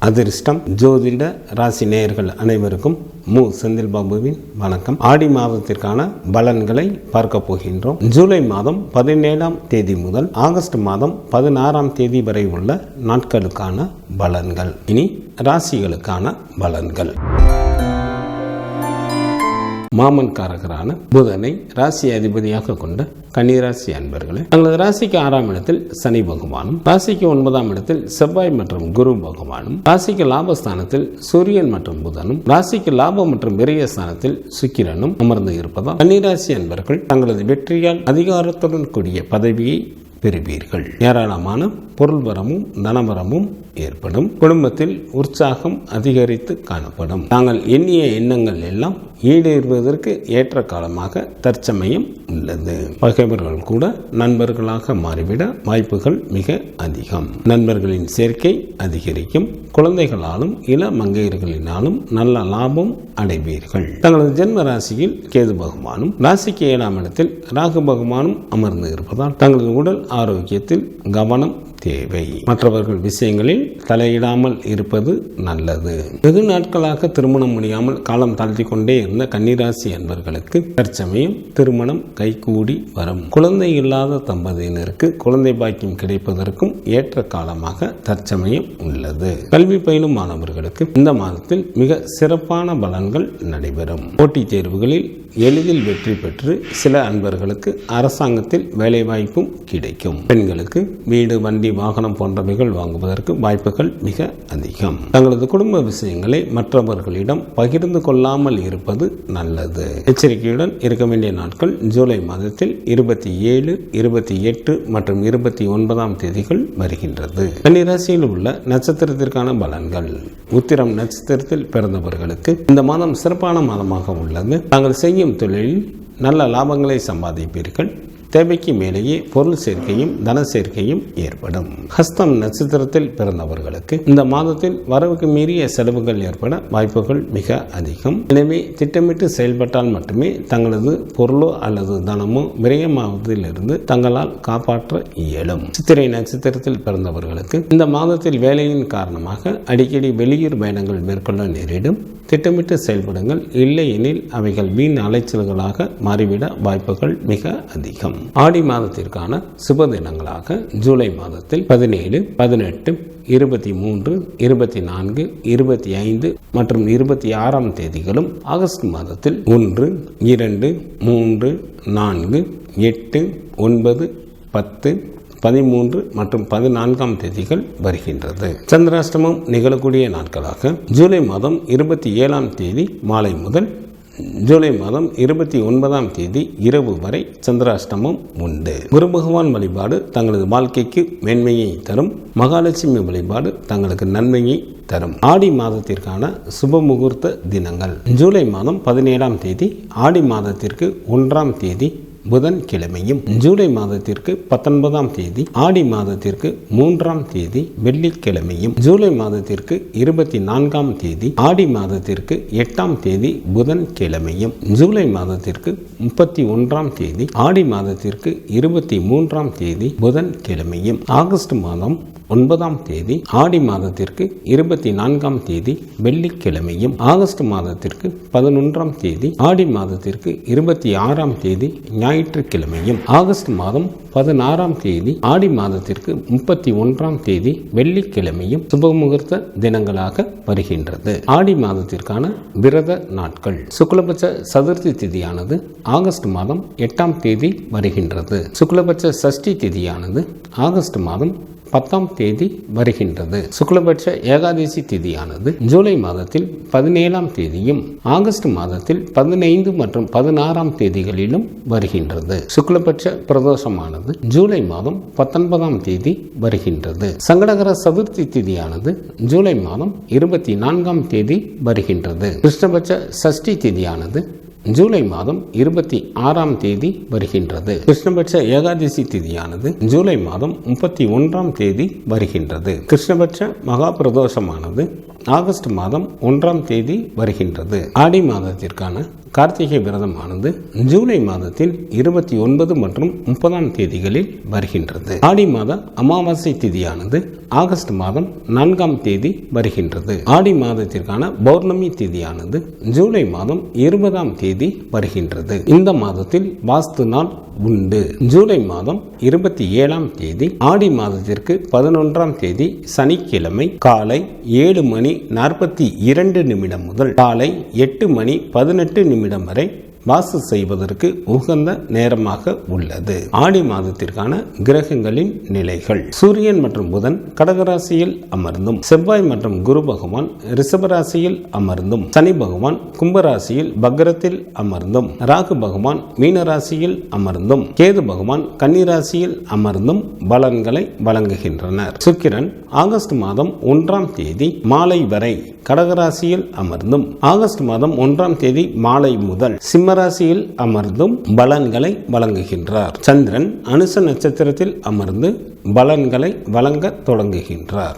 அதிர்ஷ்டம் ஜோதிட ராசி நேயர்கள் அனைவருக்கும் மு செந்தில் பாபுவின் வணக்கம். ஆடி மாதத்திற்கான பலன்களை பார்க்க போகின்றோம். ஜூலை மாதம் 17ஆம் தேதி முதல் ஆகஸ்ட் மாதம் 16ஆம் தேதி வரை உள்ள நாட்களுக்கான பலன்கள். இனி ராசிகளுக்கான பலன்கள். மாமன் காரகரான புதனை ராசி அதிபதியாக கொண்ட கன்னிராசி அன்பர்களே, தங்களது ராசிக்கு 6ஆம் இடத்தில் சனி பகவானும், ராசிக்கு 9ஆம் இடத்தில் செவ்வாய் மற்றும் குரு பகவானும், ராசிக்கு லாபஸ்தானத்தில் சூரியன் மற்றும் புதனும், ராசிக்கு லாபம் மற்றும் விரயஸ்தானத்தில் சுக்கிரனும் அமர்ந்து இருப்பதால் கன்னிராசி அன்பர்கள் தங்களது வெற்றியால் அதிகாரத்துடன் கூடிய பதவியை பெறுவீர்கள். ஏராளமான பொருள் வரமும் தனவரமும் ஏற்படும். குடும்பத்தில் உற்சாகம் அதிகரித்து காணப்படும். தாங்கள் எண்ணிய எண்ணங்கள் எல்லாம் ஈடேறுவதற்கு ஏற்ற காலமாக தற்சமயம் உள்ளது. பகைவர்கள் கூட நண்பர்களாக மாறிவிட வாய்ப்புகள் மிக அதிகம். நண்பர்களின் சேர்க்கை அதிகரிக்கும். குழந்தைகளாலும் இள மங்கையர்களினாலும் நல்ல லாபம் அடைவீர்கள். தங்களது ஜென்ம ராசியில் கேது பகவானும், ராசிக்கு 7ஆம் இடத்தில் ராகு பகவானும் அமர்ந்து இருப்பதால் தங்களது உடல் ஆரோக்கியத்தில் கவனம் தேவை. மற்றவர்கள் விஷயங்களில் தலையிடாமல் இருப்பது நல்லது. வெகு நாட்களாக திருமணம் முடியாமல் காலம் தாழ்த்தி கொண்டே இருந்த கன்னிராசி அன்பர்களுக்கு தற்சமயம் திருமணம் கைகூடி வரும். குழந்தை இல்லாத தம்பதியினருக்கு குழந்தை பாக்கியம் கிடைப்பதற்கும் ஏற்ற காலமாக தற்சமயம் உள்ளது. கல்வி பயிலும் மாணவர்களுக்கு இந்த மாதத்தில் மிக சிறப்பான பலன்கள் நடைபெறும். போட்டித் தேர்வுகளில் எளிதில் வெற்றி பெற்று சில அன்பர்களுக்கு அரசாங்கத்தில் வேலைவாய்ப்பும் கிடைக்கும். பெண்களுக்கு வீடு, வண்டி, வாகனம் போன்றவைகள் வாங்குவதற்கு வாய்ப்புகள் மிக அதிகம். தங்களது குடும்ப விஷயங்களை மற்றவர்களிடம் பகிர்ந்து கொள்ளாமல் இருப்பது நல்லது. எச்சரிக்கையுடன் இருக்க வேண்டிய நாட்கள் ஜூலை மாதத்தில் 27, 28 மற்றும் 29ஆம் தேதிகள் வருகின்றது. கன்னிராசியில் உள்ள நட்சத்திரத்திற்கான பலன்கள். உத்திரம் நட்சத்திரத்தில் பிறந்தவர்களுக்கு இந்த மாதம் சிறப்பான மாதமாக உள்ளது. தாங்கள் செய்யும் தொழிலில் நல்ல லாபங்களை சம்பாதிப்பீர்கள். தேவைக்கு மேலேயே பொருள் சேர்க்கையும் தன சேர்க்கையும் ஏற்படும். ஹஸ்தம் நட்சத்திரத்தில் பிறந்தவர்களுக்கு இந்த மாதத்தில் வரவுக்கு மீறிய செலவுகள் ஏற்பட வாய்ப்புகள் மிக அதிகம். எனவே திட்டமிட்டு செயல்பட்டால் மட்டுமே தங்களது பொருளோ அல்லது தனமோ விரயமாவதிலிருந்து தங்களால் காப்பாற்ற இயலும். சித்திரை நட்சத்திரத்தில் பிறந்தவர்களுக்கு இந்த மாதத்தில் வேலையின் காரணமாக அடிக்கடி வெளியூர் பயணங்கள் மேற்கொள்ள நேரிடும். திட்டமிட்டு செயல்படுங்கள். இல்லையெனில் அவைகள் வீண் அலைச்சல்களாக மாறிவிட வாய்ப்புகள் மிக அதிகம். ஆடி மாதத்திற்கான சுப தினங்களாக ஜூலை மாதத்தில் 17, 18, 23, 24, 25 மற்றும் 26ஆம் தேதிகளும், ஆகஸ்ட் மாதத்தில் 1, 2, 3, 4, 8, 9, 10, 13 மற்றும் 14ஆம் தேதிகள் வருகின்றது. சந்திராஷ்டமம் நிகழக்கூடிய நாட்களாக ஜூலை மாதம் 27ஆம் தேதி மாலை முதல் ஜூலை மாதம் 29ஆம் தேதி இரவு வரை சந்திராஷ்டமம் உண்டு. குரு பகவான் வழிபாடு தங்களது வாழ்க்கைக்கு மேன்மையை தரும். மகாலட்சுமி வழிபாடு தங்களுக்கு நன்மையை தரும். ஆடி மாதத்திற்கான சுப முகூர்த்த தினங்கள். ஜூலை மாதம் 17ஆம் தேதி ஆடி மாதத்திற்கு 1ஆம் தேதி புதன் கிழமையும், ஜூலை மாதத்திற்கு 19ஆம் தேதி ஆடி மாதத்திற்கு 3ஆம் தேதி வெள்ளிக்கிழமையும், ஜூலை மாதத்திற்கு 24ஆம் தேதி ஆடி மாதத்திற்கு 8ஆம் தேதி புதன் கிழமையும், ஜூலை மாதத்திற்கு 31ஆம் தேதி ஆடி மாதத்திற்கு 23ஆம் தேதி புதன் கிழமையும், ஆகஸ்ட் மாதம் 9ஆம் தேதி ஆடி மாதத்திற்கு 24ஆம் தேதி வெள்ளிக்கிழமையும், ஆகஸ்ட் மாதத்திற்கு 11ஆம் தேதி ஆடி மாதத்திற்கு 26ஆம் தேதி ஞாயிற்றுக்கிழமையும், ஆகஸ்ட் மாதம் 16ஆம் தேதி ஆடி மாதத்திற்கு 31ஆம் தேதி வெள்ளிக்கிழமையும் சுபமுகூர்த்த தினங்களாக வருகின்றது. ஆடி மாதத்திற்கான விரத நாட்கள். சுக்லபட்ச சதுர்த்தி திதியானது ஆகஸ்ட் மாதம் 8ஆம் தேதி வருகின்றது. சுக்லபட்ச சஷ்டி திதியானது ஆகஸ்ட் மாதம் 10ஆம் தேதி வருகின்றது. சுக்லபட்ச ஏகாதசி திதியானது ஜூலை மாதத்தில் 17ஆம் தேதியும் ஆகஸ்ட் மாதத்தில் 15 மற்றும் 16ஆம் தேதிகளிலும் வருகின்றது. சுக்லபட்ச பிரதோஷமானது ஜூலை மாதம் 19ஆம் தேதி வருகின்றது. சங்கடகர சதுர்த்தி திதியானது ஜூலை மாதம் 24ஆம் தேதி வருகின்றது. கிருஷ்ணபட்ச சஷ்டி திதியானது ஜூலை மாதம் 26ஆம் தேதி வருகின்றது. கிருஷ்ணபட்ச ஏகாதசி திதியானது ஜூலை மாதம் 31ஆம் தேதி வருகின்றது. கிருஷ்ணபட்ச மகா பிரதோஷமானது ஆகஸ்ட் மாதம் 1ஆம் தேதி வருகின்றது. ஆடி மாதத்திற்கான கார்த்திகை விரதமானது ஜூலை மாதத்தில் 29 மற்றும் 30ஆம் தேதிகளில் வருகின்றது. ஆடி மாத அமாவாசை திதியானது ஆகஸ்ட் மாதம் 4ஆம் தேதி வருகின்றது. ஆடி மாதத்திற்கான பௌர்ணமி திதியானது ஜூலை மாதம் 20ஆம் தேதி வருகின்றது. இந்த மாதத்தில் வாஸ்து நாள் உண்டு. ஜூலை மாதம் 27ஆம் தேதி ஆடி மாதத்திற்கு 11ஆம் தேதி சனிக்கிழமை காலை 7:42 முதல் காலை 8:18 வரை வாசு செய்வதற்கு உகந்த நேரமாக உள்ளது. ஆடி மாதத்திற்கான கிரகங்களின் நிலைகள்: சூரியன் மற்றும் புதன் கடகராசியில் அமர்ந்தும், செவ்வாய் மற்றும் குரு பகவான் ரிஷபராசியில் அமர்ந்தும், சனி பகவான் கும்பராசியில் பக்ரத்தில் அமர்ந்தும், ராகு பகவான் மீனராசியில் அமர்ந்தும், கேது பகவான் கன்னிராசியில் அமர்ந்தும் பலன்களை வழங்குகின்றனர். சுக்கிரன் ஆகஸ்ட் மாதம் 1ஆம் தேதி மாலை வரை கடகராசியில் அமர்ந்தும், ஆகஸ்ட் மாதம் 1ஆம் தேதி மாலை முதல் சிம்மராசியில் அமர்ந்தும் பலன்களை வழங்குகின்றார். சந்திரன் அனுச நட்சத்திரத்தில் அமர்ந்து பலன்களை வழங்க தொடங்குகின்றார்.